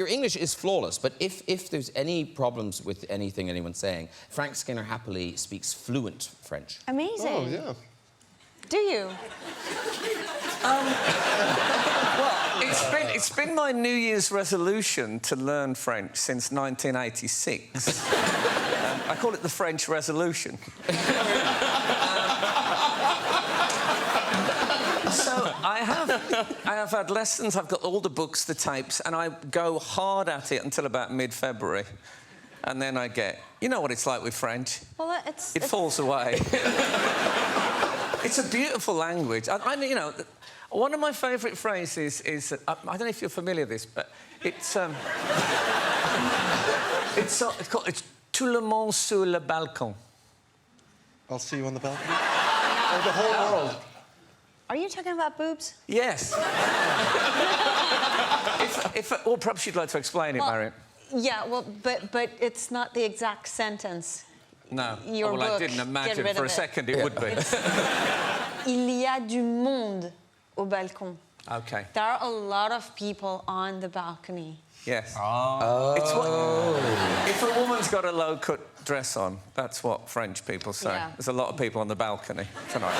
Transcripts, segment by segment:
your English is flawless, but if there's any problems with anything anyone's saying, Frank Skinner happily speaks fluent French. Amazing. Oh, yeah. Do you? Well, it's been my New Year's resolution to learn French since 1986. I call it the French Resolution. So I have had lessons. I've got all the books, the tapes, and I go hard at it until about mid-February, and then I get, you know what it's like with French. Well, it falls away. It's a beautiful language. You know, one of my favourite phrases is I don't know if you're familiar with this, but it's called tout le monde sur le balcon. I'll see you on the balcony. Oh, the whole world. Are you talking about boobs? Yes. Or perhaps you'd like to explain it, Marion. Yeah, well, but it's not the exact sentence. No. Your well, book, I didn't imagine get for rid a of second it would be. Il y a du monde au balcon. OK. There are a lot of people on the balcony. Yes. Oh. It's what, if a woman's got a low-cut dress on, that's what French people say. Yeah. There's a lot of people on the balcony tonight.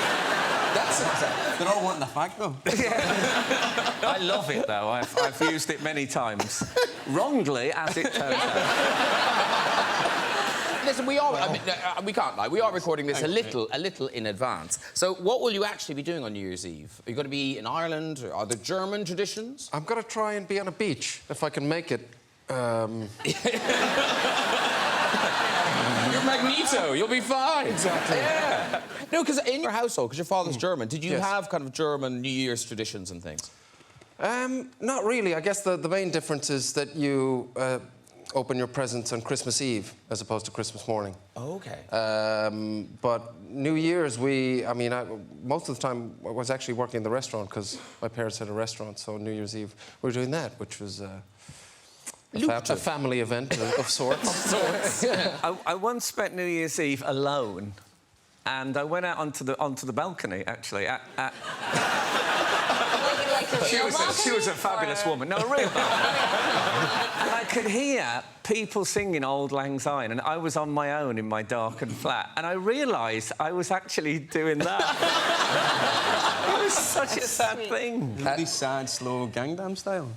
They're all wanting the fact, though. Yeah. I love it, though. I've used it many times. Wrongly, as it turns out. Listen, we are... I mean, we can't lie. We are recording this a little in advance. So what will you actually be doing on New Year's Eve? Are you going to be in Ireland? Or are there German traditions? I'm going to try and be on a beach, if I can make it. You're Magneto. You'll be fine. Exactly. Yeah. No, because in your household, because your father's German, did you have kind of German New Year's traditions and things? Not really. I guess the main difference is that you open your presents on Christmas Eve as opposed to Christmas morning. Oh, OK. But New Year's, most of the time I was actually working in the restaurant because my parents had a restaurant, so New Year's Eve we were doing that, which was a family event of sorts. I once spent New Year's Eve alone, and I went out onto the balcony, actually, She was a fabulous woman. No, a real And I could hear people singing Auld Lang Syne, and I was on my own in my darkened flat, and I realised I was actually doing that. It was such a sad thing. Really sad, slow Gangnam Style.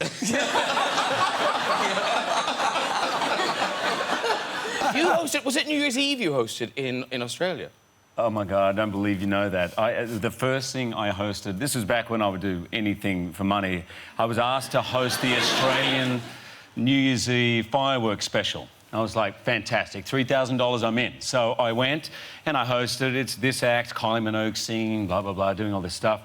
You hosted... Was it New Year's Eve you hosted in Australia? Oh, my God, I don't believe you know that. The first thing I hosted, this was back when I would do anything for money, I was asked to host the Australian New Year's Eve fireworks special. I was like, fantastic, $3,000, I'm in. So I went and I hosted. It's this act, Kylie Minogue singing, blah, blah, blah, doing all this stuff.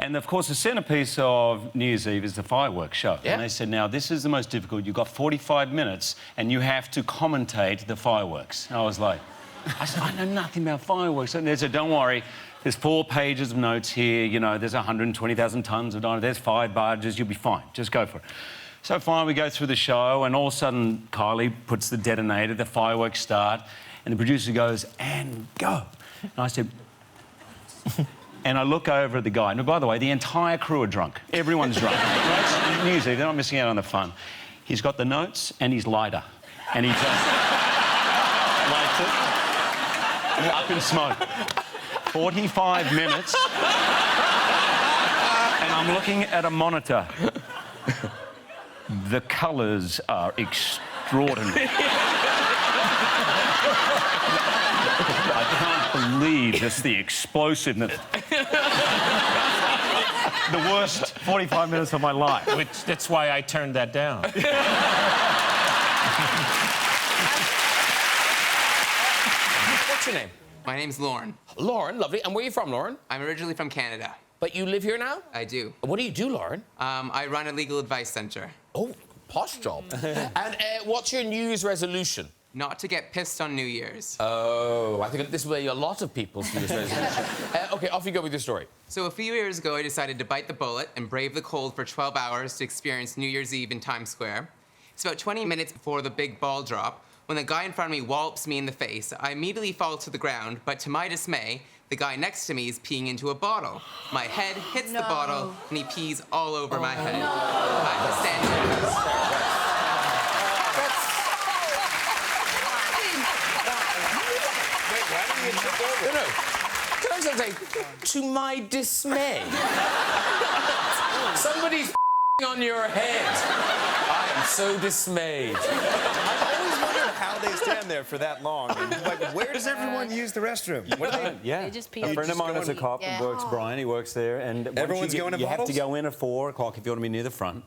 And, of course, the centrepiece of New Year's Eve is the fireworks show. Yeah. And they said, now, this is the most difficult. You've got 45 minutes and you have to commentate the fireworks. And I was like... I said, I know nothing about fireworks. And they said, don't worry, there's 4 pages of notes here, you know, there's 120,000 tonnes of dynamite, there's 5 barges, you'll be fine, just go for it. So fine, we go through the show, and all of a sudden, Kylie puts the detonator, the fireworks start, and the producer goes, and go. And I said... And I look over at the guy, and by the way, the entire crew are drunk. Everyone's drunk. Right? New Year's Eve, they're not missing out on the fun. He's got the notes and his lighter, and he just lights it. Up in smoke. 45 minutes. And I'm looking at a monitor. The colours are extraordinary. I can't believe just the explosiveness. The worst 45 minutes of my life. That's why I turned that down. What's your name? My name's Lauren. Lauren, lovely. And where are you from, Lauren? I'm originally from Canada. But you live here now? I do. What do you do, Lauren? I run a legal advice centre. Oh, posh job. And what's your New Year's resolution? Not to get pissed on New Year's. Oh, I think this will be a lot of people's New Year's resolution. OK, off you go with your story. So a few years ago, I decided to bite the bullet and brave the cold for 12 hours to experience New Year's Eve in Times Square. It's about 20 minutes before the big ball drop. When the guy in front of me wallops me in the face, I immediately fall to the ground, but to my dismay, the guy next to me is peeing into a bottle. My head hits the bottle, and he pees all over my head. I have to stand say, to my dismay, somebody's on your head. I am so dismayed. I've always wondered how they stand there for that long. And, like, where does everyone use the restroom? What do they... Yeah. They just pee. A friend of mine is a cop and works, Brian, he works there. And Everyone's going to you have bottles? to go in at 4 o'clock if you want to be near the front.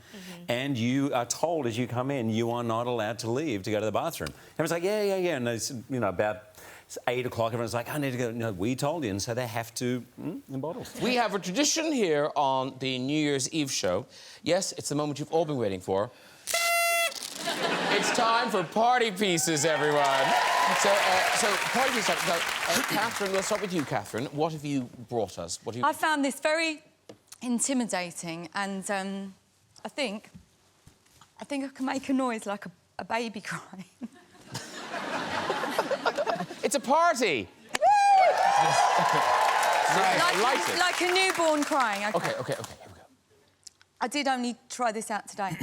And you are told as you come in, you are not allowed to leave to go to the bathroom. Everyone's like, yeah. And it's, you know, about 8 o'clock, everyone's like, I need to go. No, we told you. And so they have to in bottles. We have a tradition here on the New Year's Eve show. Yes, it's the moment you've all been waiting for. It's time for party pieces, everyone. So party pieces. So, Catherine, we'll start with you, Catherine. What have you brought us? What have you... I found this very intimidating, and I think I can make a noise like a baby crying. It's a party. Like a newborn crying. Okay, here we go. I did only try this out today.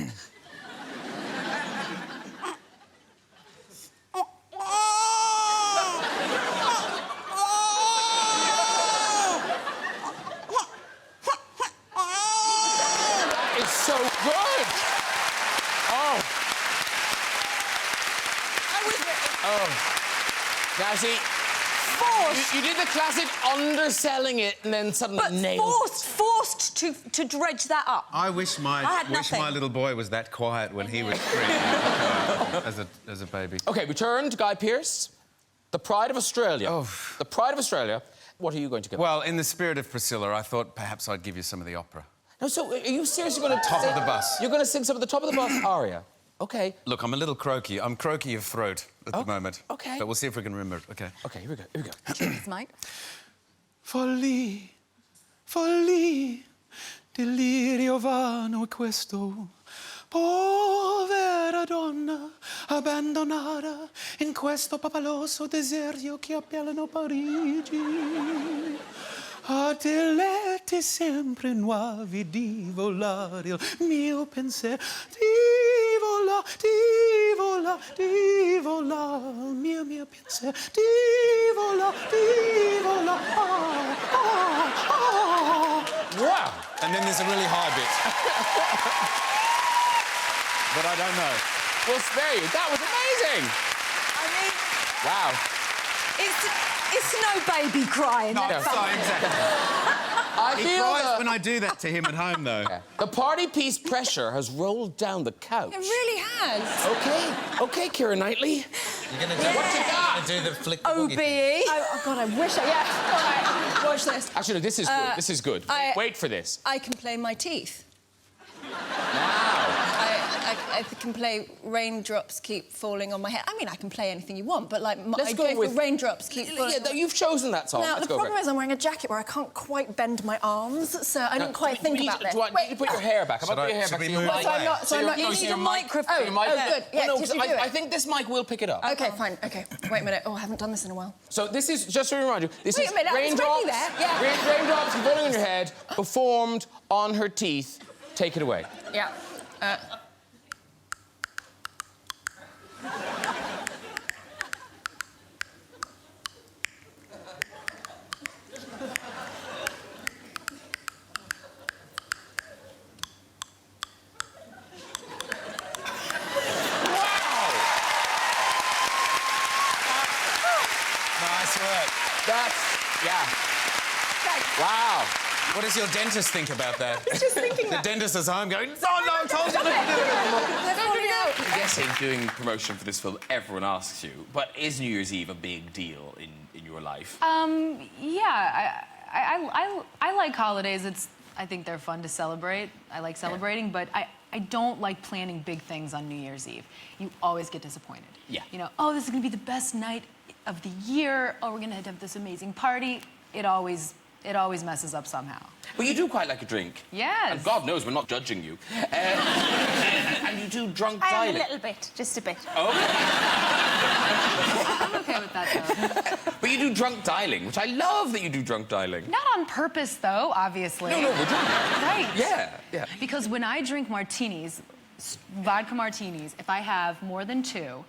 That is so good. Oh. Now, see, you did the classic underselling it and then suddenly But nailed forced to dredge that up. I wish my little boy was that quiet when he was screaming as a baby. OK, we turn to Guy Pearce, the pride of Australia. Oh. The pride of Australia. What are you going to give? Well, in the spirit of Priscilla, I thought perhaps I'd give you some of the opera. No, so are you seriously going to... Top of the bus. You're going to sing some of the Top of the Bus aria? OK. Look, I'm a little croaky. I'm croaky of throat at the moment. OK. But we'll see if we can remember it. OK. OK, here we go. Cheers, mate. Folli, delirio vano è questo. Povera donna abbandonata in questo papaloso deserto che appellano Parigi. A te letti sempre nuovi di volare il mio pensiero. Di vola, il mio pensiero. Di vola. Wow! And then there's a really high bit. But I don't know. We'll spare you. That was amazing! I mean... Wow. It's no baby crying. Exactly. I He feel cries when I do that to him at home, though. the party piece pressure has rolled down the couch. It really has. OK, Keira Knightley. You're going to What you got? do the flick OBE. Oh, God, I wish I... Yeah. All right, watch this. Actually, no, this is good. This is good. Wait for this. I can play my teeth. Now. I can play raindrops keep falling on my head. I mean, I can play anything you want, but, like, Let's I go for with... raindrops keep falling Yeah, you've chosen that song. Now, Let's the go problem is I'm wearing a jacket where I can't quite bend my arms, so I didn't quite think about this. Do I need to put your hair back? I'm about to put your hair back. we move So I'm not... You need your microphone. Your mic. Oh, good. Yeah, no, did you do it? I think this mic will pick it up. OK, fine. OK. Wait a minute. Oh, I haven't done this in a while. So this is, just to remind you, this Wait is a minute, I was raindrops, ready there. Yeah. raindrops falling on your head, performed on her teeth. Take it away. Yeah. Nice work. Wow. What does your dentist think about that? He's just thinking The dentist is home going, oh, no, I told you not to do it. I'm guessing doing promotion for this film, everyone asks you, but is New Year's Eve a big deal in your life? Yeah, I like holidays. I think they're fun to celebrate. I like celebrating, but I don't like planning big things on New Year's Eve. You always get disappointed. Yeah. You know, oh, this is gonna be the best night of the year. Oh, we're gonna have this amazing party. It always messes up somehow. But you do quite like a drink. Yes. And God knows we're not judging you. And you do drunk dialing. A little bit, just a bit. Oh. I'm okay with that, though. But you do drunk dialing, which I love that you do drunk dialing. Not on purpose, though, obviously. No, we're doing that. Right. Yeah. Because when I drink martinis, vodka martinis, if I have more than 2,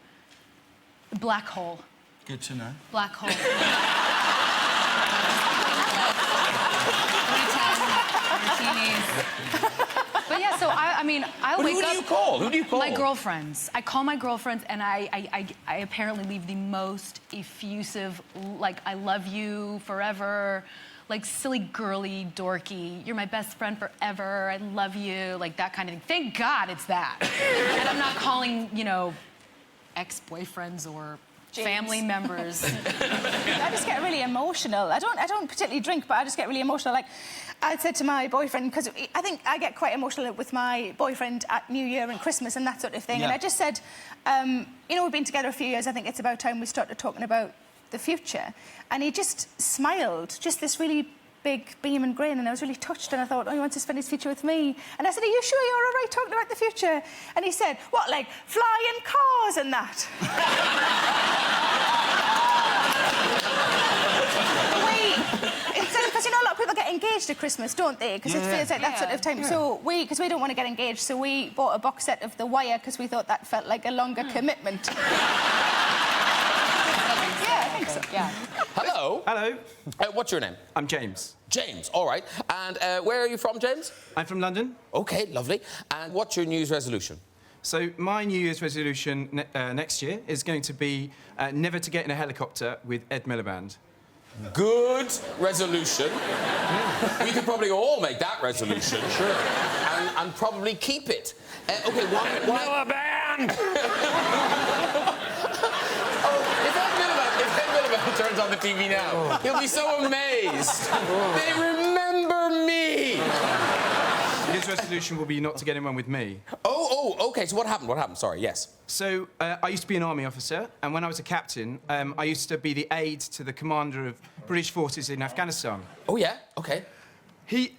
black hole. Good to know. Black hole. But yeah, so I mean, I But wake who up. do you call? Who do you call? My girlfriends. I call my girlfriends, and I apparently leave the most effusive, like, I love you forever, like, silly, girly, dorky, you're my best friend forever, I love you, like, that kind of thing. Thank God it's that. And I'm not calling, you know, ex-boyfriends or family members. I just get really emotional. I don't particularly drink, but I just get really emotional. Like, I said to my boyfriend, because I think I get quite emotional with my boyfriend at New Year and Christmas and that sort of thing. Yeah. And I just said, you know, we've been together a few years. I think it's about time we started talking about the future. And he just smiled, just this really big beam and grin, and I was really touched, and I thought, oh, he wants to spend his future with me. And I said, are you sure you're all right talking about the future? And he said, what, like flying cars and that? Because, you know, a lot of people get engaged at Christmas, don't they? Because it feels like that sort of time. So because we don't want to get engaged, so we bought a box set of The Wire because we thought that felt like a longer commitment. Yeah, I think so. Yeah. Hello. Hello. What's your name? I'm James. James, all right. And where are you from, James? I'm from London. OK, lovely. And what's your New Year's resolution? So my New Year's resolution next year is going to be never to get in a helicopter with Ed Miliband. Good resolution. We could probably all make that resolution. Sure. And probably keep it. OK, why... Miliband! If Ed Miliband turns on the TV now, he'll be so amazed. They remember me. His resolution will be not to get in one with me. Oh, OK, so what happened? What happened? Sorry, yes. So, I used to be an army officer, and when I was a captain, I used to be the aide to the commander of British forces in Afghanistan. Oh, yeah? OK.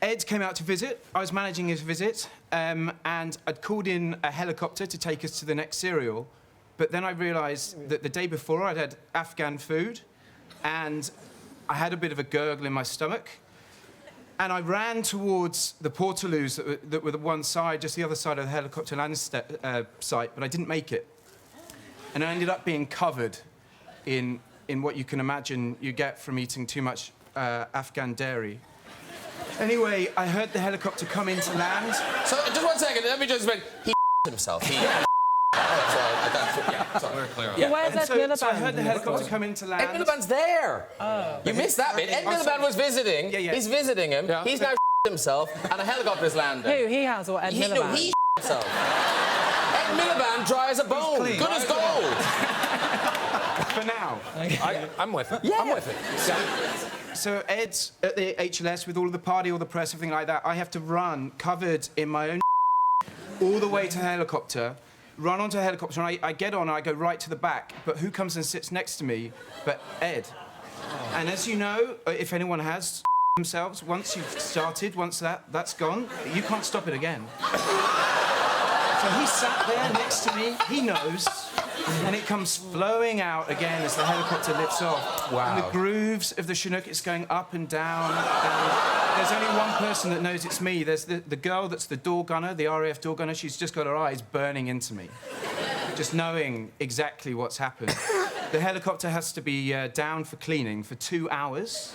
Ed came out to visit. I was managing his visit, and I'd called in a helicopter to take us to the next serial. But then I realised that the day before I'd had Afghan food, and I had a bit of a gurgle in my stomach. And I ran towards the portaloos that were the one side, just the other side of the helicopter landing site, but I didn't make it. And I ended up being covered in what you can imagine you get from eating too much Afghan dairy. Anyway, I heard the helicopter come in to land. So, just 1 second, let me just explain. He himself. He... We're clear on Yeah. Where's Ed Miliband? So I heard the helicopter come in to land. Ed Miliband's there. Oh. You missed that bit. Ed Miliband was visiting. Yeah. He's visiting him. Yeah. He's now himself, and a helicopter's landing. Who? He has, or Ed Miliband? No, he himself. Ed Miliband dry as a bone. Good as gold. For now. I'm with it. Yeah. I'm with it. So Ed's at the HLS with all of the party, all the press, everything like that. I have to run covered in my own all the way to the helicopter, run onto a helicopter, and I get on and I go right to the back. But who comes and sits next to me but Ed? And as you know, if anyone has themselves, once you've started, once that's gone, you can't stop it again. So he sat there next to me, he knows, and it comes flowing out again as the helicopter lifts off. Wow. And the grooves of the Chinook, it's going up and down, and there's only one person that knows it's me. There's the girl that's the door gunner, the RAF door gunner. She's just got her eyes burning into me, just knowing exactly what's happened. The helicopter has to be down for cleaning for 2 hours,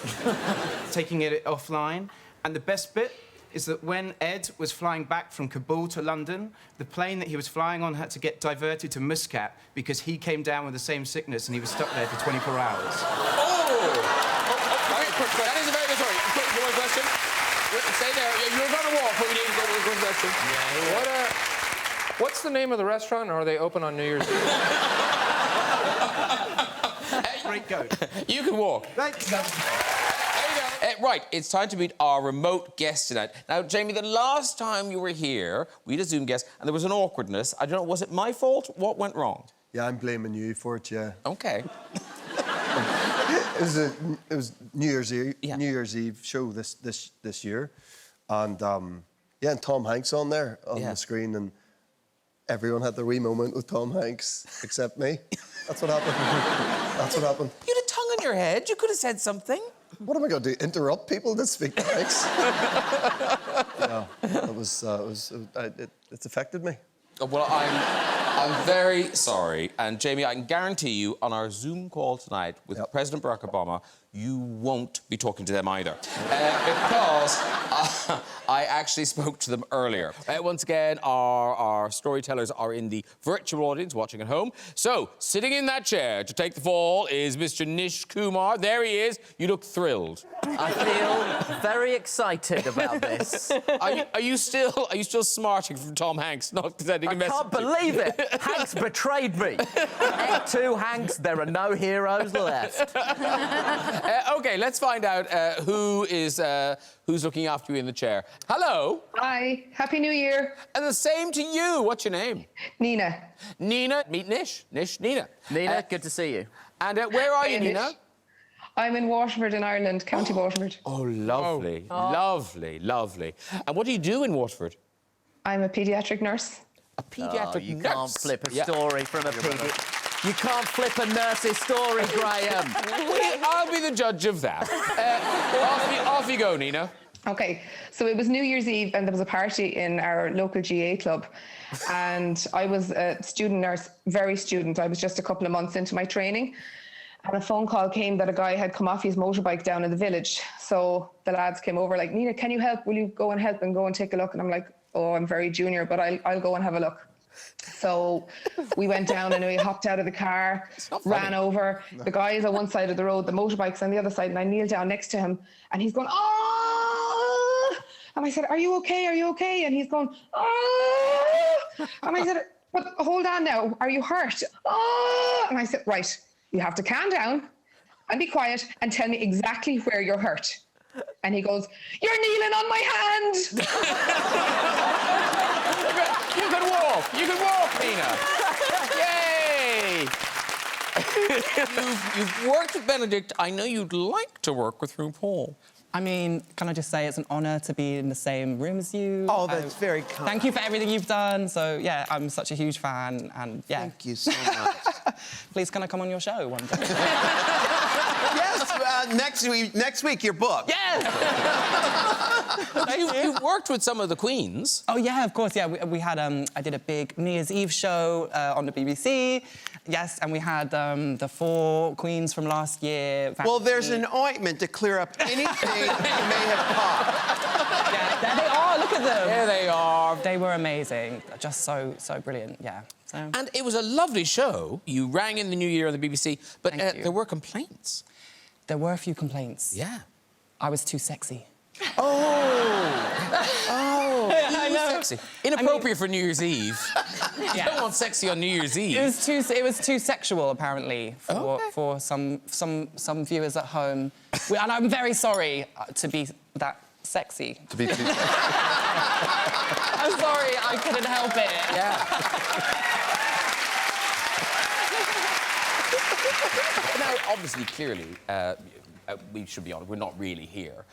taking it offline. And the best bit is that when Ed was flying back from Kabul to London, the plane that he was flying on had to get diverted to Muscat because he came down with the same sickness and he was stuck there for 24 hours. That is a very good story. Quick, one question. Stay there. You're going to walk, but we need to go to the question. What's the name of the restaurant? Or are they open on New Year's Eve? Great goat. You can walk. Thanks. Right, it's time to meet our remote guest tonight. Now, Jamie, the last time you were here, we had a Zoom guest, and there was an awkwardness. I don't know, was it my fault? What went wrong? Yeah, I'm blaming you for it, yeah. OK. It was New Year's Eve, Yeah. New Year's Eve show this year. And, yeah, and Tom Hanks on there on the screen, and everyone had their wee moment with Tom Hanks, except me. That's what happened. That's what happened. You had a tongue in your head. You could have said something. What am I going to do? Interrupt people that speak to Hanks? Yeah, it's affected me. Well, I'm very sorry. And, Jamie, I can guarantee you on our Zoom call tonight with President Barack Obama, you won't be talking to them either. Because I actually spoke to them earlier. Once again, our storytellers are in the virtual audience watching at home. So, sitting in that chair to take the fall is Mr. Nish Kumar. There he is. You look thrilled. I feel very excited about this. Are you still smarting from Tom Hanks not sending a message? I can't believe it. Hanks betrayed me. Act 2, Hanks, there are no heroes left. OK, let's find out who's looking after you in the chair. Hello. Hi. Happy New Year. And the same to you. What's your name? Nina. Nina. Meet Nish. Nina. Nina, good to see you. And where are you, Nina? I'm in Waterford in Ireland, County Waterford. Oh, lovely. Oh. Lovely, lovely. And what do you do in Waterford? I'm a paediatric nurse. A paediatric you nurse? Can't flip a story from a You can't flip a nurse's story, Graham. I'll be the judge of that. Off you go, Nina. OK, so it was New Year's Eve and there was a party in our local GA club. And I was a student nurse, very student. I was just a couple of months into my training. And a phone call came that a guy had come off his motorbike down in the village. So the lads came over like, Nina, can you help? Will you go and help and go and take a look? And I'm like, oh, I'm very junior, but I'll go and have a look. So we went down and we hopped out of the car, ran over. The guy is on one side of the road, the motorbike's on the other side, and I kneeled down next to him. And he's going, oh! And I said, are you okay? Are you okay? And he's going, oh! And I said, but hold on now, are you hurt? Oh! And I said, right. You have to calm down and be quiet and tell me exactly where you're hurt. And he goes, you're kneeling on my hand. You can walk. You can walk, Nina. Yay! You've worked with Benedict. I know you'd like to work with RuPaul. I mean, can I just say it's an honour to be in the same room as you. Oh, that's very kind. Thank you for everything you've done. So, yeah, I'm such a huge fan, and yeah. Thank you so much. Please, can I come on your show one day? Yes, next week, your book. Yes! You've worked with some of the queens. Oh, yeah, of course, yeah. We had, I did a big New Year's Eve show on the BBC. Yes, and we had the 4 queens from last year. Well, there's an ointment to clear up anything that may have popped. Yeah, there they are, look at them. There they are. They were amazing, just so brilliant, yeah. So. And it was a lovely show. You rang in the New Year on the BBC, but there were complaints. There were a few complaints. Yeah. I was too sexy. Oh, I know. Sexy. Inappropriate for New Year'sEve. You don't want sexy on New Year's Eve. It was too sexual, apparently, for some viewers at home. And I'm very sorry to be that sexy. To be too sexy. I'm sorry, I couldn't help it. Yeah. Now, obviously, clearly, we should be honest, we're not really here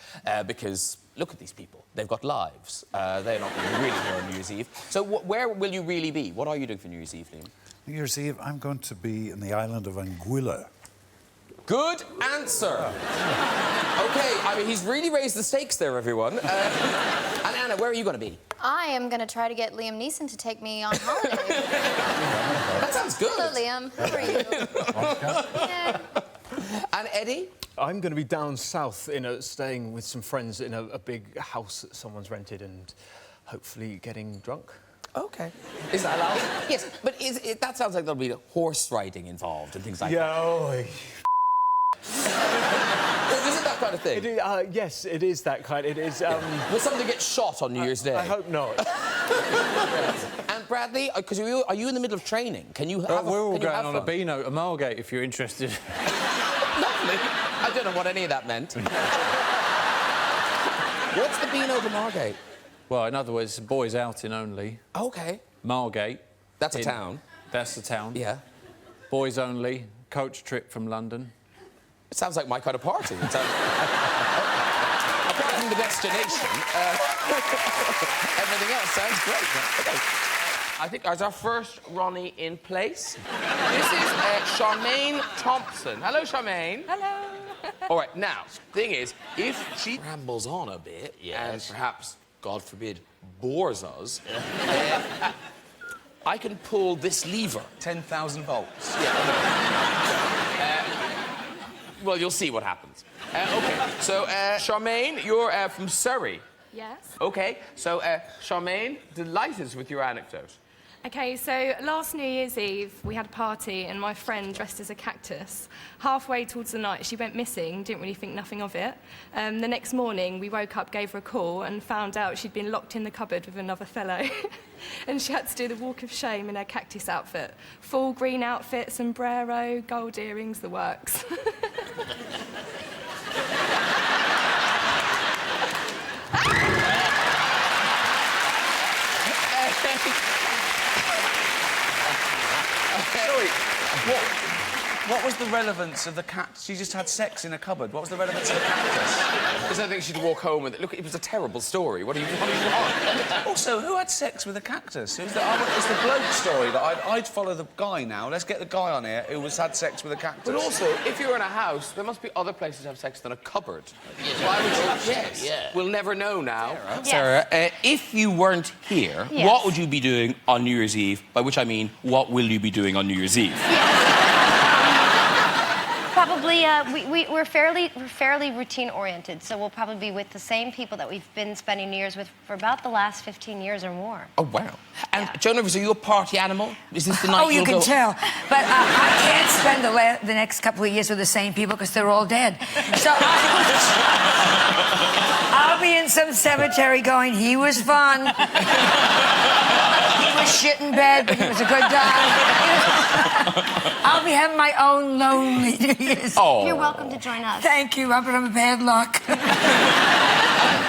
because look at these people. They've got lives. They're not really here on New Year's Eve. So where will you really be? What are you doing for New Year's Eve, Liam? New Year's Eve, I'm going to be in the island of Anguilla. Good answer. OK, I mean, he's really raised the stakes there, everyone. And Anna, where are you going to be? I am going to try to get Liam Neeson to take me on holiday. That sounds good. Hello, Liam. How are you? Yeah. And Eddie? I'm going to be down south, staying with some friends in a big house that someone's rented and hopefully getting drunk. OK. Is that allowed? Yes, but that sounds like there'll be horse riding involved and things like that. Yeah, Is it that kind of thing? Yes, it is that kind. It is. Will somebody get shot on New Year's Day? I hope not. And Bradley, because are you in the middle of training? Can you have We're all can you going have on fun? a Beano to Margate if you're interested. Lovely. I don't know what any of that meant. What's the Beano to Margate? Well, in other words, boys outing only. OK. Margate. That's a town. That's the town. Yeah. Boys only. Coach trip from London. It sounds like my kind of party. Apart from the destination, everything else sounds great. Okay. I think there's our first Ronnie in place. This is Charmaine Thompson. Hello, Charmaine. Hello. All right, now, thing is, if she rambles on a bit and perhaps, God forbid, bores us, I can pull this lever. 10,000 volts. Yeah. Well, you'll see what happens. OK, so, Charmaine, you're from Surrey. Yes. OK, so, Charmaine, delighted with your anecdote. Okay, so last New Year's Eve, we had a party and my friend dressed as a cactus. Halfway towards the night, she went missing, didn't really think nothing of it. The next morning, we woke up, gave her a call and found out she'd been locked in the cupboard with another fellow. And she had to do the walk of shame in her cactus outfit. Full green outfit, sombrero, gold earrings, the works. Sorry, what was the relevance of the cactus? She just had sex in a cupboard. What was the relevance of the cactus? Because I think she'd walk home with it. Look, it was a terrible story. What do you want? Also, who had sex with a cactus? It's the bloke story that I'd follow the guy now. Let's get the guy on here who had sex with a cactus. But also, if you're in a house, there must be other places to have sex than a cupboard. Why would you? Yes. Yeah. We'll never know now. Sarah. Sarah, if you weren't here, Yes. what would you be doing on New Year's Eve? By which I mean, what will you be doing on New Year's Eve? Probably, we're fairly routine-oriented, so we'll probably be with the same people that we've been spending New Year's with for about the last 15 years or more. Oh, wow. And, Joan Rivers, are you a party animal? Is this the night you you'll can go... tell. But I can't spend the next couple of years with the same people because they're all dead. So I'll be in some cemetery going, he was fun. He was shit in bed, but he was a good guy. I'll be having my own lonely New Year's. Oh. You're welcome to join us. Thank you, but I'm a bad luck.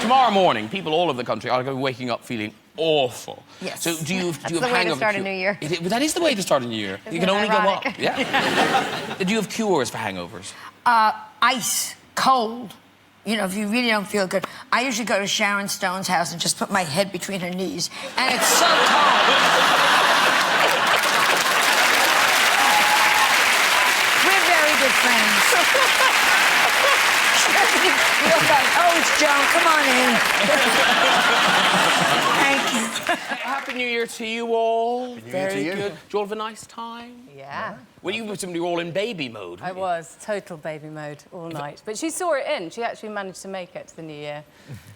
Tomorrow morning, people all over the country are going to be waking up feeling awful. Yes. So do you have That's the way to hangover start a cure? new year. That is the way to start a new year. Isn't You can it only ironic? go up. Yeah. Do you have cures for hangovers? Ice, cold. You know, if you really don't feel good. I usually go to Sharon Stone's house and just put my head between her knees. And it's so cold. We're very good friends. You're like, oh, it's Joan, come on in. Thank you. Happy New Year to you all. Very you. good. Did you all have a nice time? Yeah. Well, you were somebody all in baby mode. I was total baby mode all night. But she saw it in. She actually managed to make it to the New Year.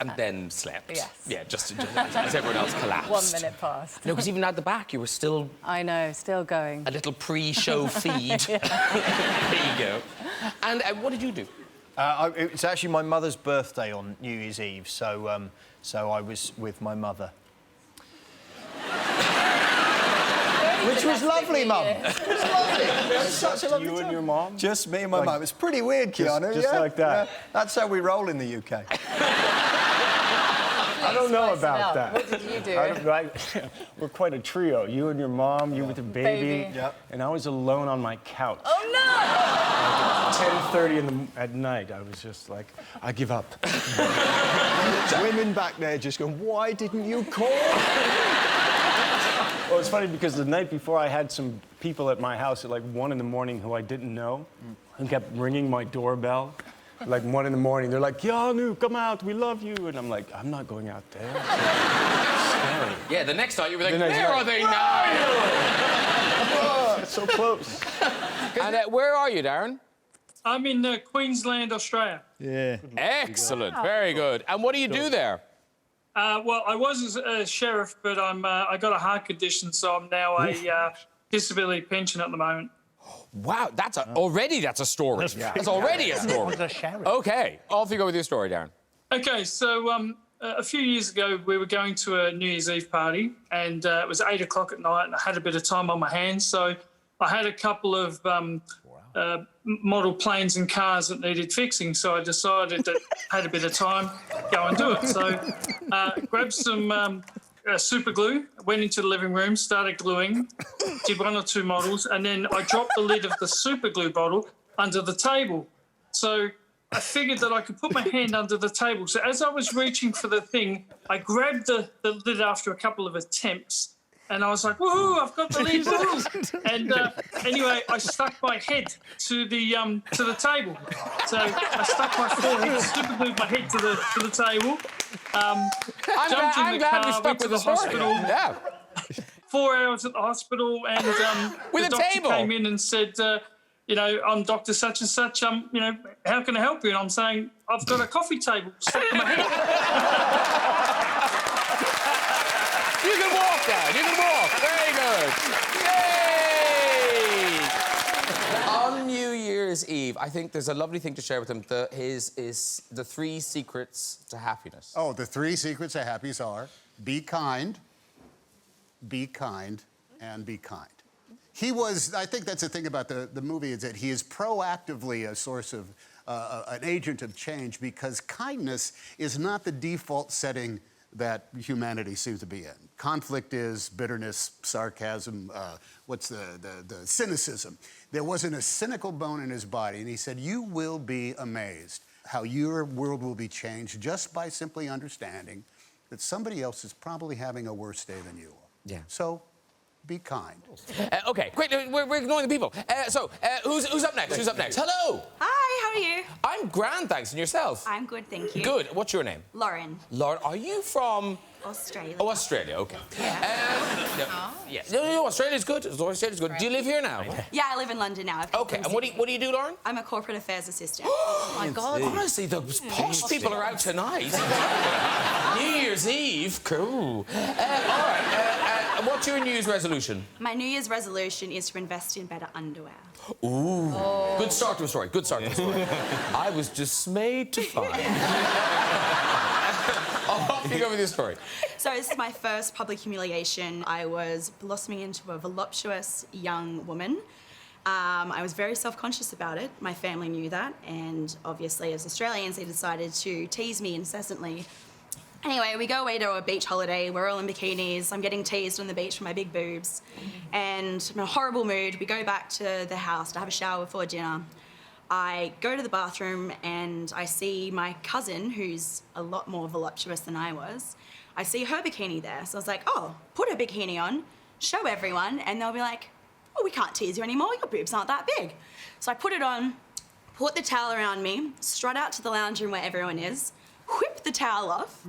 And then slept. Yes. Yeah, just as everyone else collapsed. 1 minute past. No, because even at the back, you were still... I know, still going. A little pre-show feed. There you go. And what did you do? It's actually my mother's birthday on New Year's Eve, so I was with my mother. Which was lovely, Mum. It was lovely. It was such a lovely time. You and your mom? Just me and my mum. It's pretty weird, Keanu. Just yeah? like that. Yeah. That's how we roll in the UK. I don't know about that. What did you do? I don't, we're quite a trio. You and your mom, you with the baby, Yep. and I was alone on my couch. Oh, no! 10:30 at night, I was just like, I give up. Women back there just going, why didn't you call? Well, it's funny because the night before I had some people at my house at like 1 in the morning who I didn't know and kept ringing my doorbell. Like 1 in the morning, they're like, Keanu, come out, we love you. And I'm like, I'm not going out there. Scary. Yeah, the next night you were like, The next where night. are they now? Oh, it's so close. And where are you, Darren? I'm in Queensland, Australia. Yeah. Excellent, very good. And what do you do there? Well, I was a sheriff, but I got a heart condition, so I'm now a disability pension at the moment. Wow, that's already a story. That's already a story. Okay, off you go with your story, Darren. Okay, so a few years ago, we were going to a New Year's Eve party, and it was 8 o'clock at night, and I had a bit of time on my hands, so I had a couple of model planes and cars that needed fixing, so I decided that I had a bit of time, go and do it. So grabbed some super glue, went into the living room, started gluing, did 1 or 2 models, and then I dropped the lid of the super glue bottle under the table. So I figured that I could put my hand under the table. So as I was reaching for the thing, I grabbed the lid after a couple of attempts, and I was like, woohoo, I've got the lid, woohoo. And anyway, I stuck my head to the table. So I stuck my forehead, super glued my head to the table, jumped in the car, went to the hospital. Yeah. 4 hours at the hospital, and With the a doctor table? came in and said, you know, I'm Dr. Such and Such, you know, how can I help you? And I'm saying, I've got a coffee table stuck in my head. You can walk now. You can walk. Very good. Yay! On New Year's Eve, I think there's a lovely thing to share with him. The 3 secrets to happiness. Oh, the 3 secrets to happiness are be kind, and be kind. He was, I think that's the thing about the movie, is that he is proactively a source of, an agent of change, because kindness is not the default setting that humanity seems to be in. Conflict is bitterness, sarcasm, what's the cynicism. There wasn't a cynical bone in his body, and he said, you will be amazed how your world will be changed just by simply understanding that somebody else is probably having a worse day than you are. Yeah. So, be kind. Okay, great. We're ignoring the people. Who's up next? Who's up next? Hello. Hi, how are you? I'm grand, thanks. And yourself? I'm good, thank you. Good. What's your name? Lauren. Lauren, are you from? Australia. Oh, Australia. Okay. Yeah. Yes. No, Australia's good. Australia's good. Do you live here now? Yeah, I live in London now. Okay. And what do you do, Lauren? I'm a corporate affairs assistant. Oh my God! Honestly, the posh people are out tonight. New Year's Eve. Cool. All right. What's your New Year's resolution? My New Year's resolution is to invest in better underwear. Ooh. Oh. Good start to a story. Good start to a story. I was dismayed to find. Off you go with your story. So this is my first public humiliation. I was blossoming into a voluptuous young woman. I was very self-conscious about it. My family knew that, and obviously as Australians, they decided to tease me incessantly. Anyway, we go away to a beach holiday. We're all in bikinis. I'm getting teased on the beach for my big boobs. And I'm in a horrible mood. We go back to the house to have a shower before dinner. I go to the bathroom and I see my cousin, who's a lot more voluptuous than I was. I see her bikini there. So I was like, oh, put her bikini on, show everyone, and they'll be like, oh, we can't tease you anymore. Your boobs aren't that big. So I put it on, put the towel around me, strut out to the lounge room where everyone is, whip the towel off,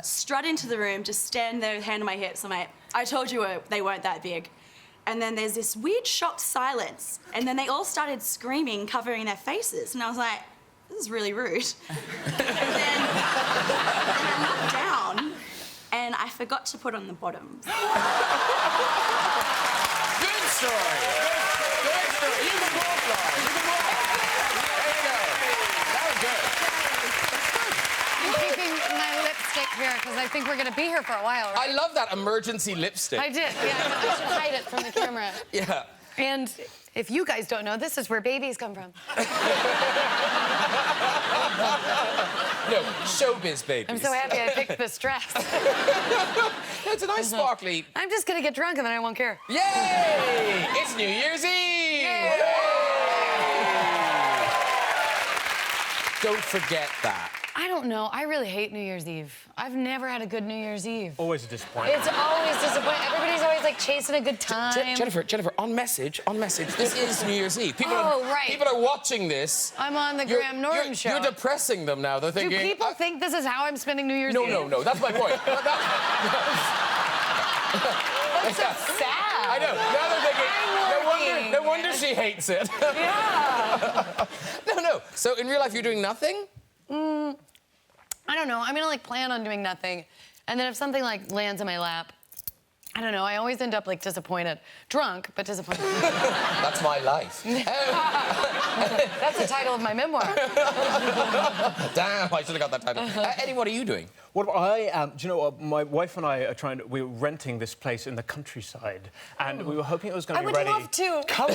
strut into the room, just stand there with hand on my hips. I'm like, I told you they weren't that big. And then there's this weird shocked silence. And then they all started screaming, covering their faces. And I was like, this is really rude. and then I looked down and I forgot to put on the bottoms. Good story. Good story. You can walk, Lauren. You can walk. There you go. That was good. I'm keeping my lipstick here because I think we're going to be here for a while, right? I love that emergency lipstick. I did, yeah. I should hide it from the camera. Yeah. And if you guys don't know, this is where babies come from. No, showbiz babies. I'm so happy I picked this dress. It's a nice sparkly. I'm just going to get drunk and then I won't care. Yay! It's New Year's Eve! Yay! Don't forget that. I don't know. I really hate New Year's Eve. I've never had a good New Year's Eve. Always a disappointment. It's always disappointing. Everybody's always like chasing a good time. Jennifer, on message, this is New Year's Eve. People are watching this. I'm on the Graham Norton show. You're depressing them now. They're thinking. Do people think this is how I'm spending New Year's Eve? No. That's my point. That's so sad. I know. Now they're thinking. No wonder she hates it. Yeah. No. So in real life, you're doing nothing? I don't know. I'm gonna like plan on doing nothing, and then if something like lands in my lap, I don't know. I always end up like disappointed, drunk but disappointed. That's my life. That's the title of my memoir. Damn, I should have got that title. Eddie, what are you doing? What I am, do you know what? My wife and I are we're renting this place in the countryside, and we were hoping it was going to be ready. I would love to. Come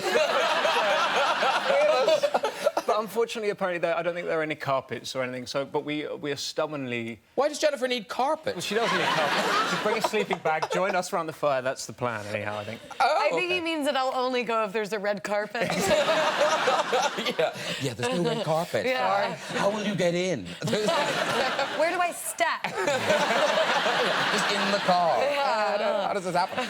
But unfortunately, apparently, I don't think there are any carpets or anything. So, but we are stubbornly. Why does Jennifer need carpet? Well, she doesn't need carpet. She'll bring a sleeping bag, join us around the fire. That's the plan, anyhow. I think. I think he means that I'll only go if there's a red carpet. Yeah, there's no red carpet. Yeah. How will you get in? Where do I step? Just in the car. Yeah. How does this happen?